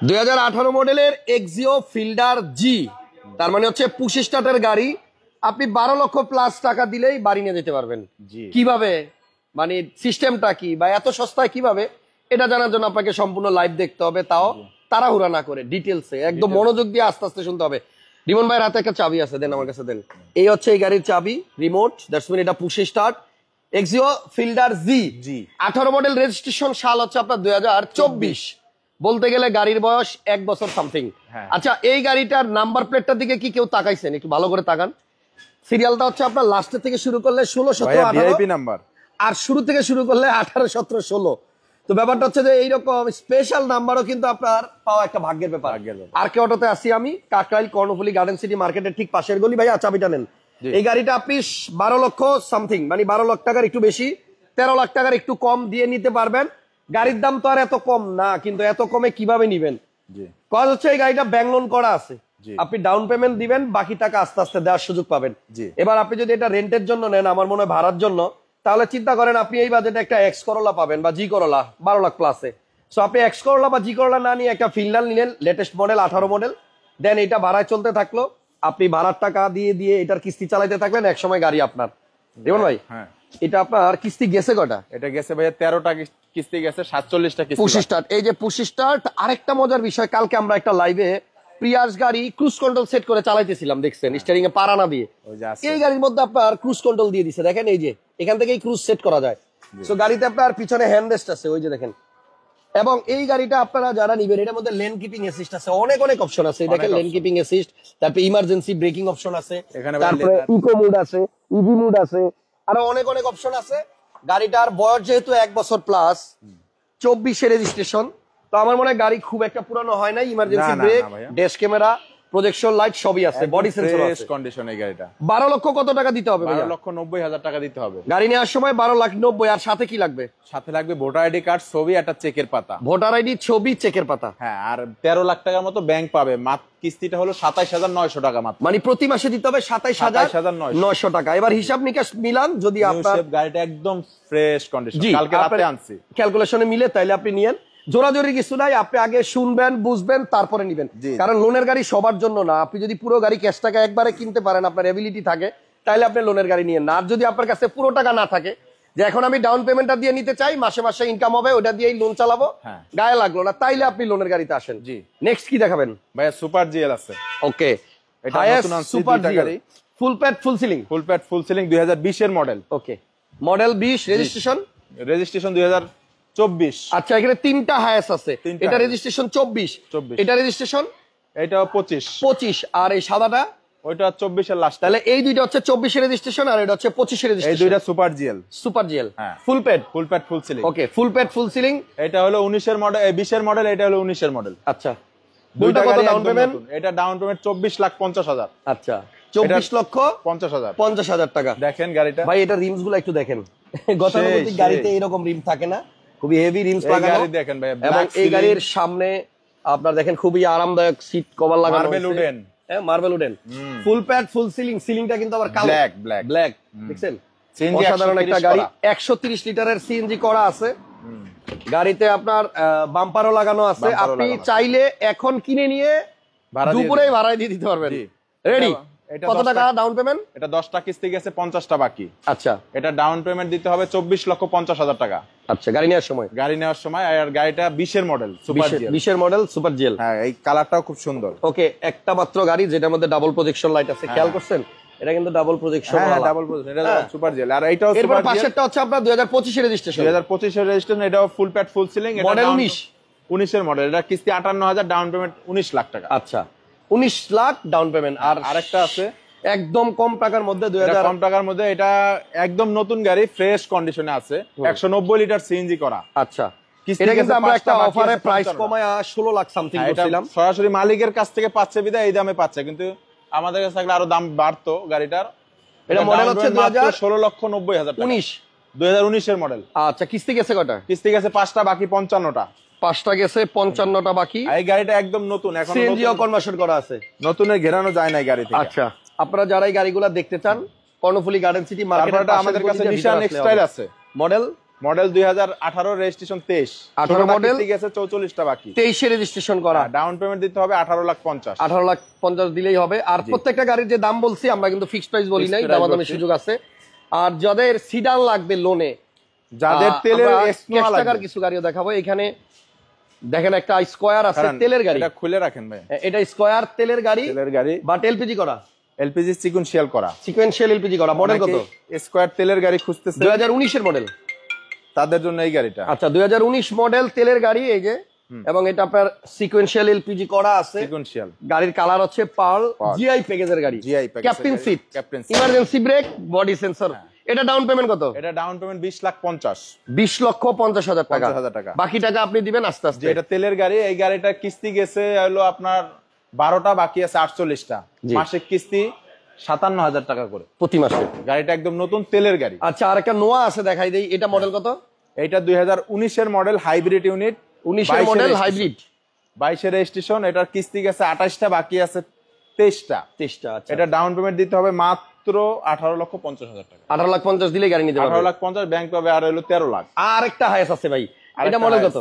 2018 মডেলের Axio fielder জি, তার মানে হচ্ছে পুশ স্টার্টের গাড়ি। আপনি 12 লক্ষ প্লাস টাকা দিলেই বাড়ি নিয়ে যেতে পারবেন। কিভাবে, মানে সিস্টেমটা কি বা এত সস্তায় কিভাবে, এটা জানার জন্য আপনাকে সম্পূর্ণ লাইভ দেখতে হবে, তাও তাড়াহুড়া না করে ডিটেলসে একদম মনোযোগ দিয়ে আস্তে আস্তে শুনতে হবে। রিমন ভাইয়ের হাতে একটা চাবি আছে, দেন আমার কাছে দেন। এই হচ্ছে এই গাড়ির চাবি, রিমোট, দ্যাটস মিন এটা পুশ স্টার্ট এক্সিও ফিল্ডার জি। 18 মডেল, রেজিস্ট্রেশন সাল হচ্ছে আপনার 2024। বলতে গেলে গাড়ির বয়স 1 বছর সামথিং। আচ্ছা, এই গাড়িটার নাম্বার প্লেটটার দিকে কি কেউ তাকাইছেন? একটু ভালো করে তাকান। সিরিয়ালটা হচ্ছে আপনার লাস্টের থেকে শুরু করলে 16, 17, 18 নাম্বার, আর শুরু থেকে শুরু করলে 18, 17, 16। তো ব্যাপারটা হচ্ছে যে এইরকম স্পেশাল নাম্বারও কিন্তু আপনার পাওয়া একটা ভাগ্যের ব্যাপার। আর কে অটোতে আসি আমি, কাকরাইল কর্ণফুলী গার্ডেন সিটি মার্কেটের ঠিক পাশের গলি। ভাইয়া চাবিটা নেন। এই গাড়িটা আপনি 12 লক্ষ সামথিং, মানে 12 লাখ টাকার একটু বেশি, 13 লাখ টাকার একটু কম দিয়ে নিতে পারবেন। গাড়ির দাম তো আর এত কম না, কিন্তু এত কমে কিভাবে নিবেন? কাজ হচ্ছে এই গাড়িটা ব্যাংক লোন করা আছে, আপনি ডাউন পেমেন্ট দিবেন, বাকি টাকা আস্তে আস্তে দেওয়ার সুযোগ পাবেন। এবার আপনি যদি এটা রেন্টের জন্য নেন, আমার মনে হয় ভাড়ার জন্য, তাহলে চিন্তা করেন আপনি এই বাজেটে একটা এক্স করোলা পাবেন বা জি করোলা 12 লাখ প্লাসে। সো আপনি এক্স করোলা বা জি করোলা না নিয়ে একটা ফিল্ডার নিলেন, লেটেস্ট মডেল 18 মডেল, দেন এটা ভাড়ায় চলতে থাকলো, আপনি ভাড়ার টাকা দিয়ে দিয়ে এটার কিস্তি চালাইতে থাকলেন, এক সময় গাড়ি আপনার। দেখুন ভাই, এটা আপনার কিস্তি গেছে কটা? এটা গেছে ভাইয়া 13টা কিস্তি গেছে, 47টা কিস্তি পুশ স্টার্ট। এই যে পুশ স্টার্ট, আরেকটা মজার বিষয়, কালকে আমরা একটা লাইভে প্রিয়াস গাড়ি ক্রুজ কন্ট্রোল সেট করে চালাইতেছিলাম, দেখছেন স্টিয়ারিং এ পারা না দিয়ে। এই গাড়ির মধ্যে আপনার ক্রুজ কন্ট্রোল দিয়ে দিছে, দেখেন এই যে এখান থেকেই ক্রুজ সেট করা যায়। সো গাড়িতে আপনার পিছনে হ্যান্ড রেস্ট আছে, ওই যে দেখেন। এবং এই গাড়িটা আপনারা যারা নিবেন, এটার মধ্যে লেন কিপিং অ্যাসিস্ট আছে, অনেক অনেক অপশন আছে। দেখেন লেন কিপিং অ্যাসিস্ট, তারপরে ইমার্জেন্সি ব্রেকিং অপশন আছে, তারপরে ইকো মোড আছে, ইভি মোড আছে, আরো অনেক অনেক অপশন আছে। গাড়িটার বয়স যেহেতু 1 বছর প্লাস, 24 রেজিস্ট্রেশন, তো আমার মনে হয় গাড়ি খুব একটা পুরানো হয় না। Emergency brake, dash camera, projection light সবই আছে, বডি সেন্সর আছে। কন্ডিশনে গাড়িটা 12 লক্ষ কত টাকা দিতে হবে? 12,90,000 টাকা দিতে হবে গাড়ি নেওয়ার সময়। 12,90,000। আর সাথে কি লাগবে? সাথে লাগবে ভোটার আইডি কার্ড, ছবি, একটা চেকের পাতা। ভোটার আইডি, ছবি, চেকের পাতা। হ্যাঁ, আর 13 লাখ টাকার মতো ব্যাংক পাবে। কিস্তিটা হলো 27,900 টাকা মাত্র, মানে প্রতি মাসে দিতে হবে 27,900 টাকা। এবার হিসাব নিকাশ মিলান, যদি আপনার গাড়িটা একদম ফ্রেশ কন্ডিশন, কালকে রাতে আনছি, ক্যালকুলেশনে মিলে, তাইলে আপনি নিয়েন। জোরাজোরি কিছু নাই, আপনি আগে শুনবেন, বুঝবেন, তারপরে নিবেন। কারণ লোনের গাড়ি সবার জন্য না। আপনি যদি পুরো গাড়ি ক্যাশ টাকা একবারে কিনতে পারেন, আপনার এবিলিটি থাকে, তাহলে আপনি লোনের গাড়ি নিয়েন না। আর যদি আপনার কাছে পুরো টাকা না থাকে, যে এখন আমি ডাউন পেমেন্টটা দিয়ে নিতে চাই, মাসে মাসে ইনকাম হবে, ওটা দিয়েই লোন চালাবো, গায়ে লাগলো না, তাইলে আপনি লোনের গাড়িতে আসেন। জি, নেক্সট কি দেখাবেন? ভাইয়া সুপার জিএল আছে। ওকে, এটা super GL, full pad full ceiling. ফুল প্যাড ফুল সিলিং 2020 এর মডেল। ওকে, মডেল 20, রেজিস্ট্রেশন 2024। আচ্ছা, এখানে 3টা হায়াস আছে, এটা রেজিস্ট্রেশন 24, এটা রেজিস্ট্রেশন এটা 25। আর এই সাদাটা ওইটা 24 এর লাস্ট। তাহলে এই দুইটা হচ্ছে 24 এর রেজিস্ট্রেশন, আর এটা হচ্ছে 25 এর রেজিস্ট্রেশন। এই দুইটা super GL. Super GL, full pad full ceiling. Okay, full pad full ceiling. এটা হলো 19 এর মডেল, 20 এর মডেল, এটা হলো 19 এর মডেল। আচ্ছা, দুইটা কত ডাউন পেমেন্ট? এটা ডাউন পেমেন্ট 24,50,000। আচ্ছা, 24,50,000 টাকা। দেখেন গাড়িটা ভাই, এটা রিমস গুলো একটু দেখেন। গতানুগতিক গাড়িতে এরকম রিম থাকে না, খুবই হেভি রিমস লাগানো। গাড়ি দেখেন ভাই, এবং এই গাড়ির সামনে আপনার দেখেন খুবই আরামদায়ক সিট কভার লাগানো, marble wooden. Marble wooden, full pad full ceiling. সিলিংটা কিন্তু আবার কালো, ব্ল্যাক দেখছেন? অসাধারণ একটা গাড়ি। 130 লিটারের সিএনজি করা আছে গাড়িতে। আপনার বাম্পারও লাগানো আছে। আপনি চাইলে এখন কিনে নিয়ে দুপুরেই ভাড়ায় দিয়ে দিতে পারবেন। রেডি? কত টাকা ডাউন পেমেন্ট? এটা 10টা কিস্তি গেছে, 50টা বাকি। আচ্ছা, এটা ডাউন পেমেন্ট দিতে হবে 24,50,000 টাকা। আচ্ছা, গাড়ি নেওয়ার সময়। আর গাড়িটা 20 এর মডেল, সুপার জিএল। 20 এর মডেল, সুপার জিএল। হ্যাঁ, এই কালারটাও খুব সুন্দর। ওকে, একটা মাত্র গাড়ি যেটার মধ্যে ডাবল প্রজেকশন লাইট আছে, খেয়াল করছেন? এটা কিন্তু ডাবল প্রজেকশন। হ্যাঁ, ডাবল প্রজেকশন, এটা সুপার জিএল। আর এইটাও সুপার জিএল। এর পাশেরটা হচ্ছে আপনার 2025 এর রেজিস্ট্রেশন। 2025 এর রেজিস্ট্রেশন, এটাও ফুল প্যাড ফুল সিলিং। এটা মডেল 19 এর মডেল। এটা কিস্তি 58,000, ডাউন পেমেন্ট 19 লাখ টাকা। আচ্ছা, 19 লাখ ডাউন পেমেন্ট। আর আরেকটা আছে একদম কম টাকার মধ্যে, 2000 কম টাকার মধ্যে। এটা একদম নতুন গাড়ি, ফ্রেশ কন্ডিশনে আছে, 190 লিটার সিএনজি করা। আচ্ছা, এটা কিন্তু আমরা একটা অফারে প্রাইস কমায়া 16 লাখ সামথিং করছিলাম। সরাসরি মালিকের কাছ থেকে পাচ্ছে বিদায় এই দামে পাচ্ছে, কিন্তু আমাদের কাছে থাকলে আরো দাম বাড়তো গাড়িটার। এটা মডেল হচ্ছে 16,90,000 টাকা। 2019 এর মডেল। আচ্ছা, কিস্তি গেছে কয়টা? কিস্তি গেছে 5টা, বাকি 55টা। 5টা গেছে, 55টা বাকি। এই গাড়িটা একদম নতুন, এখন সিএনজিও কনভার্সন করা আছে। নতুনের ঘেরানো যায় না গাড়ি থেকে। আচ্ছা, আপনারা যারা এই গাড়িগুলো দেখতে চান, কর্ণফুলী গার্ডেন সিটি মার্কেটে আমাদের কাছে নিশান এক্সটাইল আছে। মডেল মডেল 2018 রেজিস্ট্রেশন 23, 18 মডেল গেছে 44টা বাকি, 23 রেজিস্ট্রেশন করা। ডাউন পেমেন্ট দিতে হবে 18,50,000, 18,50,000 দিলেই হবে। আর প্রত্যেকটা গাড়ির যে দাম বলছি আমরা কিন্তু ফিক্সড প্রাইস বলি নাই, দামাদামির সুযোগ আছে। আর যাদের সিডান লাগবে লোনে, যাদের তেলের ক্যাশ টাকার কিছু গাড়িও দেখাবো। এখানে দেখেন একটা স্কয়ার আছে তেলের গাড়ি, এটা খুলে রাখেন ভাই, এটা স্কয়ার তেলের গাড়ি বাট এলপিজি করা, এলপিজি সিকোয়েন্সিয়াল করা, সিকোয়েন্সিয়াল এলপিজি করা। মডেল কত? স্কয়ার তেলের গাড়ি খুঁজতেছে, 2019 এর মডেল, তাদের জন্য এই গাড়িটা। আচ্ছা 2019 মডেল তেলের গাড়ি এই যে, এবং এটা আপনার সিকোয়েন্সিয়াল এলপিজি করা আছে। সিকোয়েন্সিয়াল গাড়ির কালার হচ্ছে পার্ল, জিআই প্যাকেজের গাড়ি, captain seat, emergency brake, body sensor. এটা ডাউন পেমেন্ট কত? এটা ডাউন পেমেন্ট 20,50,000, 20,50,000 টাকা। বাকি টাকা আপনি দিবেন আস্তে আস্তে। এটা তেলের গাড়ি, এই গাড়িটা কিস্তি গেছে হলো আপনার 12টা, বাকি আছে 48টা, মাসিক কিস্তি 57,000 টাকা করে প্রতি মাসে। গাড়িটা একদম নতুন তেলের গাড়ি। আচ্ছা আর একটা নোয়া আছে দেখাই দেই, এটা মডেল কত? এটা 2019 এর মডেল, হাইব্রিড ইউনিট, 19 এর মডেল হাইব্রিড, 22 এর রেজিস্ট্রেশন। এটার কিস্তি গেছে 28টা, বাকি আছে 23টা। আচ্ছা এটা ডাউন পেমেন্ট দিতে হবে মাত্র 18,50,000 টাকা। 18,50,000 দিলে গাড়ি নিতে পারবেন। 18,50,000 ব্যাংক পাবে, আর হলো 13 লাখ। আর একটা হায়াস আছে ভাই, এটা মডেল কত?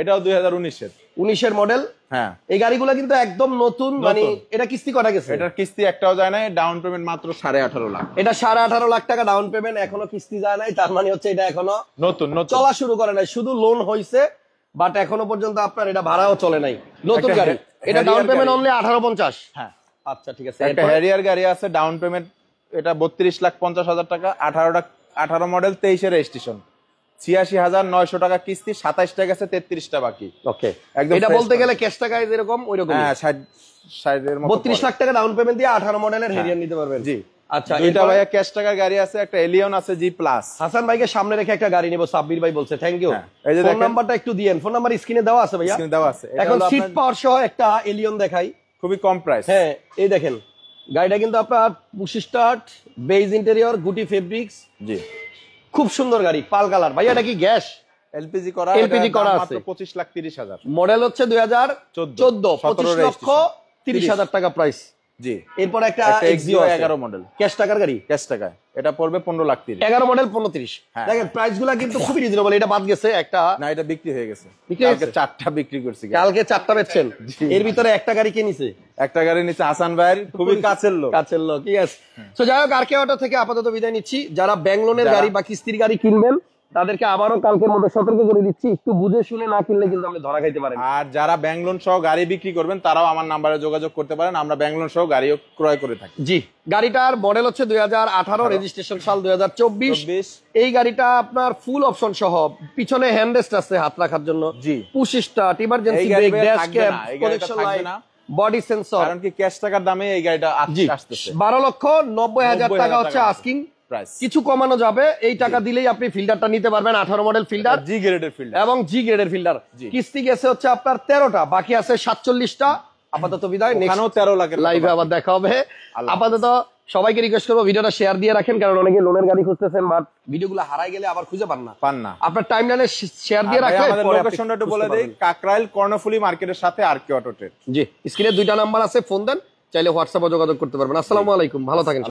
এটাও 2019 এর, 19 এর মডেল। হ্যাঁ এই গাড়িগুলো কিন্তু একদম নতুন, মানে এটা কিস্তি কটা গেছে? এটার কিস্তি একটাও যায় না, ডাউন পেমেন্ট মাত্র 18.5 লাখ। এটা 18.5 লাখ টাকা ডাউন পেমেন্ট, এখনো কিস্তি যায় নাই, তার মানে হচ্ছে এটা এখনো নতুন চলা শুরু করে নাই, শুধু লোন হইছে, বাট এখনো পর্যন্ত আপনার এটা ভাড়াও চলে নাই, নতুন গাড়ি। এটা ডাউন পেমেন্ট অনলি 18,50,000। হ্যাঁ আচ্ছা ঠিক আছে। একটা হ্যারিয়ার গাড়ি আছে, ডাউন পেমেন্ট এটা 32,50,000 টাকা, 18 মডেল, 23 এর রেজিস্ট্রেশন, 86,900 টাকা কিস্তি, 27টা গেছে, 33টা বাকি। ওকে, এটা বলতে গেলে ক্যাশ টাকায় যেরকম ওইরকম। হ্যাঁ 60 এর মতো, 32 লাখ টাকা ডাউন পেমেন্ট দিয়ে 18 মডেলের হ্যারিয়ার নিতে পারবেন। জি আচ্ছা, এটা ভাইয়া ক্যাশ টাকার গাড়ি আছে, একটা এলিয়ন আছে জি প্লাস। হাসান ভাইকে সামনে রেখে একটা গাড়ি নেব, সাব্বির ভাই বলছে। Thank you. ফোন নাম্বারটা একটু দিয়েন। ফোন নাম্বার স্ক্রিনে দেওয়া আছে ভাইয়া, স্ক্রিনে দেওয়া আছে। এখন সিট পাওয়ার সহ একটা এলিয়ন দেখাই, খুবই কম প্রাইস। হ্যাঁ এই দেখেন গাড়িটা কিন্তু আপনার পুশ স্টার্ট, বেজ ইন্টেরিয়র, গুটি ফেব্রিক্স, জি খুব সুন্দর গাড়ি, পাল কালার। ভাইয়া এটা কি গ্যাস? এলপিজি করা, এলপিজি করা আছে। মাত্র 25,30,000। মডেল হচ্ছে 2014, 25,30,000 টাকা প্রাইস। জি এরপর একটা এক্সিও 11 মডেল, ক্যাশ টাকার গাড়ি, ক্যাশ টাকায় এটা পড়বে 15,30,000। 11 মডেল 15,30,000। দেখেন প্রাইস গুলা কিন্তু খুবই রিজনেবল। এটা বাদ গেছে একটা, না এটা বিক্রি হয়ে গেছে, বিক্রি হয়ে গেছে? 4টা বিক্রি করছি, কালকে 4টা বেচছেন, এর ভিতরে একটা গাড়ি কে নিছে? একটা গাড়ি নিচে হাসান ভাইয়ের খুবই কাছের লোক, ঠিক আছে। তো যাই হোক, আরকে অটো থেকে আপাতত বিদায় নিচ্ছি। যারা ব্যাংলোনের গাড়ি বা কিস্তির গাড়ি কিনবেন তাদেরকে আবারও কালকের মধ্যে সতর্ক করে দিচ্ছি, একটু বুঝে শুনে না কিনলে কিন্তু আপনি ধরা খাইতে পারেন। আর যারা ব্যাংক লোন সহ গাড়ি বিক্রি করবেন তারাও আমার নাম্বারে যোগাযোগ করতে পারেন, আমরা ব্যাংক লোন সহ গাড়িও ক্রয় করে থাকি। জি, গাড়িটার মডেল হচ্ছে 2018, রেজিস্ট্রেশন সাল 2024। এই গাড়িটা আপনার ফুল অপশন সহ, পিছনে হ্যান্ডরেস্ট আছে হাত রাখার জন্য, জি push start, emergency brake, dash cam, projection light, body sensor. কারণ কি ক্যাশ টাকার দামে এই গাড়িটা আসতেছে। 12,90,000 টাকা হচ্ছে আস্কিং, কিছু কমানো যাবে। এই টাকা দিলেই আপনি ফিল্টারটা নিতে পারবেন, 18 মডেল ফিল্টার, জি গ্রেডের ফিল্টার, এবং জি গ্রেডের ফিল্টার। কিস্তি গেছে হচ্ছে আপনার 13টা, বাকি আছে 47টা। আপাতত বিদায়, নেক্সট 13 লাখের লাইভে আবার দেখা হবে। আপাতত সবাইকে রিকোয়েস্ট করবো ভিডিওটা শেয়ার দিয়ে রাখেন, কারণ অনেকে লোনের গাড়ি খুঁজতেছেন বাট ভিডিওগুলো হারাই গেলে আবার খুঁজে পান না। আপনার টাইমলাইনে শেয়ার দিয়ে রাখলে আমাদের লোকেশনটা একটু বলে দেই, কাকরাইল কর্ণফুলি মার্কেটের সাথে আরকে অটো ট্রেড। জি, স্ক্রিনে 2টা নাম্বার আছে, ফোন দেন, চাইলে হোয়াটসঅ্যাপে যোগাযোগ করতে পারবেন। আসসালামু আলাইকুম, ভালো থাকেন।